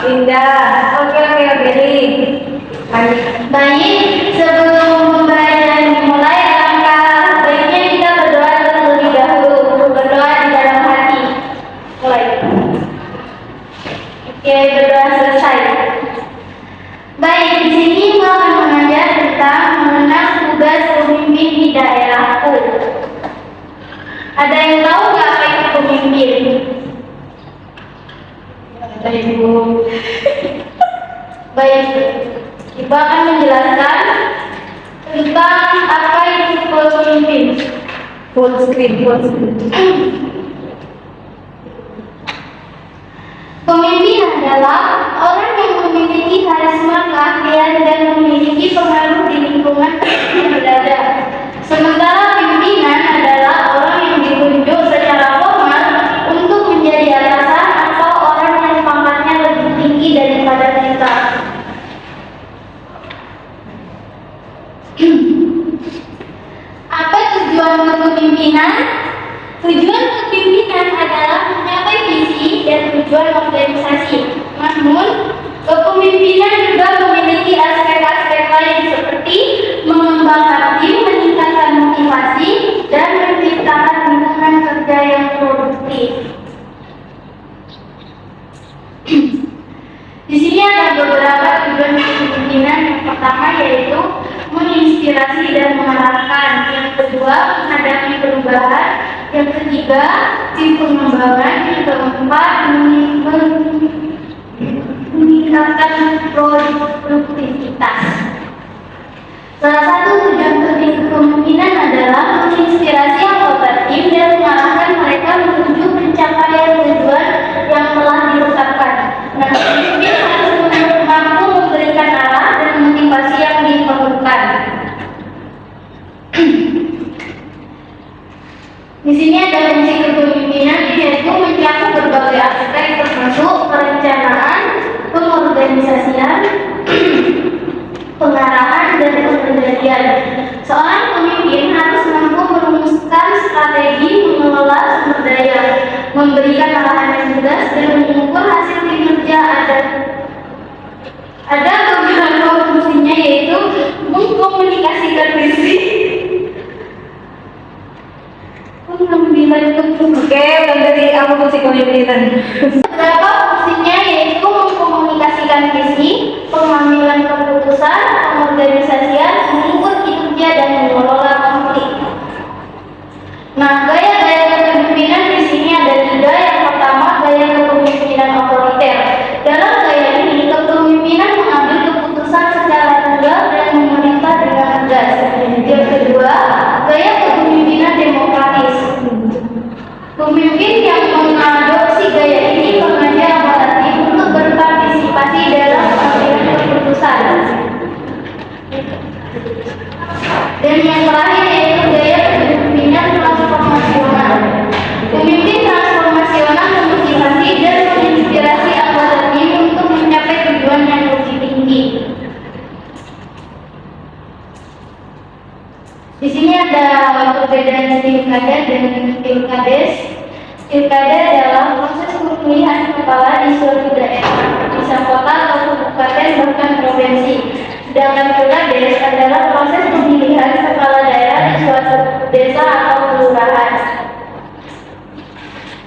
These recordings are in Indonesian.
Indah. Oke, nih. Baik, sebelum pembelajaran dimulai, alangkah baiknya kita berdoa terlebih dahulu. Berdoa di dalam hati. Mulai. Oke, berdoa selesai. Baik, di sini gua akan mengajar tentang mengenal tugas pemimpin di daerahku. Ada yang tahu nggak apa itu pemimpin? Ibu. Baik, Ibu akan menjelaskan tentang apa itu pemimpin. Full screen. Pemimpin adalah orang yang memiliki karisma, keahlian, dan memiliki pengaruh di lingkungan yang berada. Sementara pimpinan adalah orang yang ditunjuk secara formal untuk menjadi atasan atau orang yang pangkatnya lebih tinggi daripada kita. Apa tujuan kepemimpinan? Tujuan kepemimpinan adalah mencapai visi dan tujuan organisasi. Namun, kepemimpinan juga memiliki aspek-aspek lain seperti mengembangkan tim, meningkatkan motivasi, dan menciptakan lingkungan kerja yang produktif. Di sini ada beberapa tujuan kepemimpinan. Yang pertama yaitu menginspirasi dan mengarahkan. Yang kedua, menghadapi perubahan. Yang ketiga, tim pengembangan. Yang keempat, meningkatkan produktivitas. Salah satu tujuan penting kepemimpinan adalah menginspirasi anggota tim dan mengarahkan mereka menuju pencapaian tujuan yang telah ditetapkan. Nah, pemimpin harus mampu memberikan arah dan motivasi yang diperlukan. Di sini ada fungsi kepemimpinan, yaitu mencakup berbagai aspek termasuk perencanaan, pengorganisasian, pengarahan, dan pengendalian. Seorang pemimpin harus mampu merumuskan strategi, mengelola sumber daya, memberikan arahan yang jelas, dan mengukur hasil kinerja. Ada beberapa fungsinya, yaitu mengkomunikasikan visi, Oke, dari apa fungsi kepemimpinan? beberapa fungsinya yaitu mengkomunikasikan visi, pengambilan keputusan, pengorganisasian, mengukur kinerja, dan mengelola konflik. Nah, gaya-gaya kepemimpinan di sini ada 3. Yang pertama, gaya kepemimpinan otoriter. Dalam gaya ini, kepemimpinan mengambil keputusan secara tegas dan memerintah dengan tegas. Yang kedua, gaya kepemimpinan demokratis. Pemimpin yang mengadopsi gaya ini mengajak anggota tim untuk berpartisipasi dalam pengambilan keputusan. Dan yang terakhir yaitu gaya kepemimpinan transformasional. Pemimpin transformasional memotivasi dan menginspirasi anggota tim untuk mencapai tujuan yang lebih tinggi. Di sini ada perbedaan pilkada dan pilkades. Pilkada adalah proses pemilihan kepala di suatu daerah, bisa kota atau kabupaten bahkan provinsi. Sedangkan pilkades adalah proses pemilihan kepala daerah di suatu desa atau kelurahan.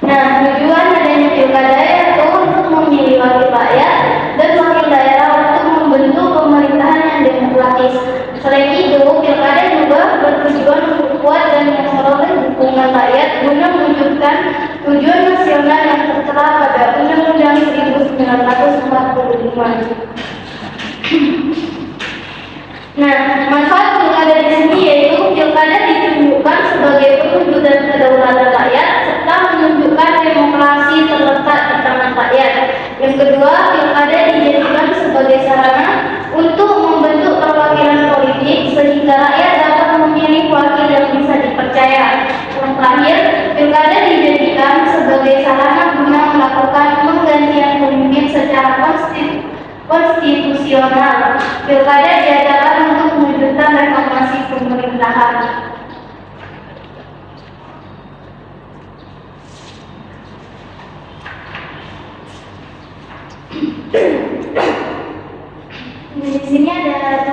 Nah, tujuan adanya pilkada yaitu untuk memilih wakil rakyat dan wakil daerah untuk membentuk pemerintahan yang demokratis. Selain itu, pilkada juga bertujuan memperkuat dan memperoleh dukungan rakyat guna mewujudkan tujuan nasional yang tertera pada Undang-Undang 1945. Nah, manfaat pilkada di sini yaitu pilkada ditunjukkan sebagai perwujudan kedaulatan rakyat serta menunjukkan demokrasi terletak di tangan rakyat. Yang kedua, pilkada dijadikan sebagai sarana untuk membentuk perwakilan politik sehingga rakyat dapat memilih wakil yang bisa dipercaya. Yang terakhir, pilkada dijadikan sebagai sarana guna melakukan penggantian pemimpin secara konstitusional. Pilkada diadakan untuk mewujudkan reformasi pemerintahan.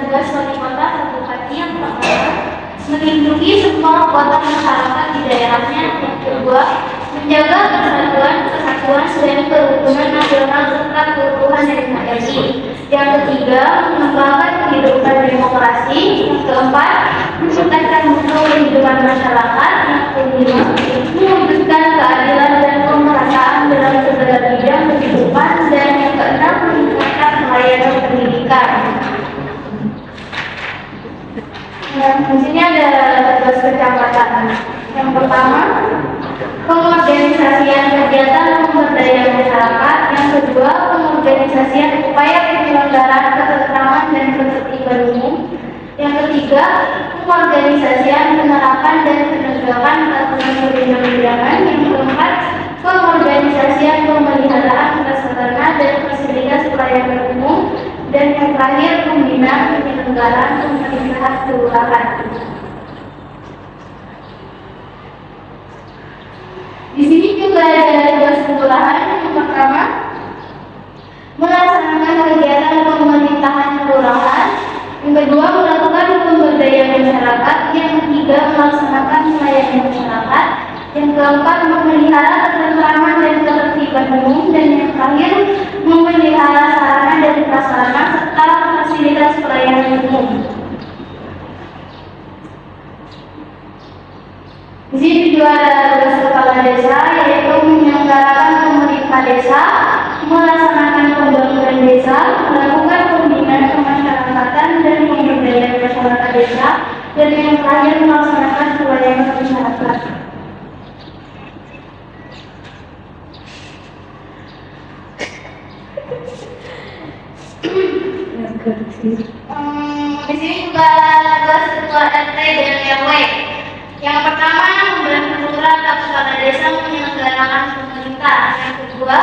tugas wali kota satu hati yang pertama, melindungi semua anggota masyarakat di daerahnya. Yang kedua, menjaga kesatuan dan kerukunan nasional serta keutuhan NKRI. Yang ketiga, mengembangkan kehidupan demokrasi. Yang keempat, meningkatkan mutu kehidupan masyarakat. Yang kelima, mewujudkan keadilan dan pemerataan dalam segala bidang kehidupan. Dan yang keenam, meningkatkan pelayanan pendidikan. Nah, di sini ada tugas kecamatan. Yang pertama, pengorganisasian kegiatan pemberdayaan masyarakat. Yang kedua, pengorganisasian upaya penyelenggaraan ketentraman dan ketertiban umum. Yang ketiga, pengorganisasian penerapan dan penegakan aturan perundang-undangan. Yang keempat, pengorganisasian pemeliharaan prasarana dan fasilitas pelayanan umum. Dan yang terakhir, pembinaan penyelenggaraan pemerintahan kelurahan. Di sini juga ada tugas kelurahan. Yang pertama, melaksanakan kegiatan pemerintahan kelurahan. Yang kedua, melakukan pemberdayaan masyarakat. Yang ketiga, melaksanakan pelayanan masyarakat. Yang keempat, memelihara ketentraman dan ketertiban umum. Dan yang terakhir, memelihara sarana dan prasarana serta fasilitas pelayanan umum. Di sini juga ada tugas kepala desa, yaitu menyelenggarakan pemerintah desa, melaksanakan pembangunan desa, melakukan pembinaan kemasyarakatan dan pemberdayaan masyarakat desa, dan yang terakhir melaksanakan pelayanan masyarakat. Di sini juga ada tugas ketua RT dan RW. Yang pertama, membantu lurah atau kepala desa menyelenggarakan pemerintah. Yang kedua,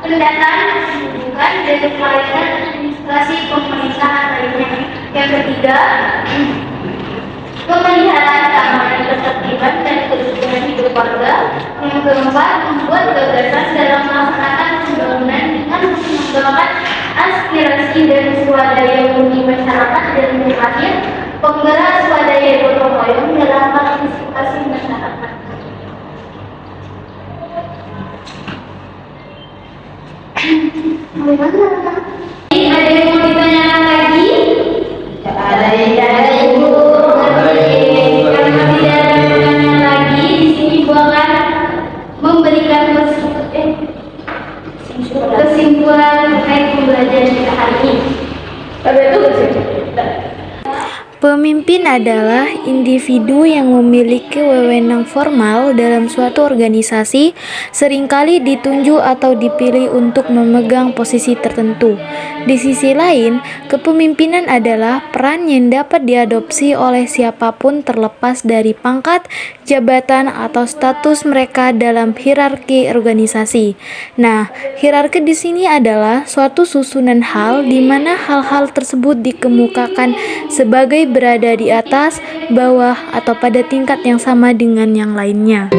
pendataan kependudukan dan pelayanan administrasi pemerintahan lainnya. Yang ketiga, pemeliharaan keamanan, ketertiban dan kerukunan hidup warga. Yang keempat, membuat gagasan dalam melaksanakan pembangunan dengan mengembangkan aspirasi dan swadaya murni masyarakat. Dan yang terakhir, penggerak swadaya gotong royong dalam partisipasi masyarakat. Ada yang mau ditanyakan lagi? Ada Ibu. Karena tidak ada pertanyaan lagi, di sini Ibu akan memberikan kesimpulan terkait pembelajaran kita hari ini. Pemimpin adalah individu yang memiliki wewenang formal dalam suatu organisasi, seringkali ditunjuk atau dipilih untuk memegang posisi tertentu. Di sisi lain, kepemimpinan adalah peran yang dapat diadopsi oleh siapapun terlepas dari pangkat, jabatan, atau status mereka dalam hierarki organisasi. Nah, hierarki di sini adalah suatu susunan hal di mana hal-hal tersebut dikemukakan sebagai berada di atas, bawah, atau pada tingkat yang sama dengan yang lainnya.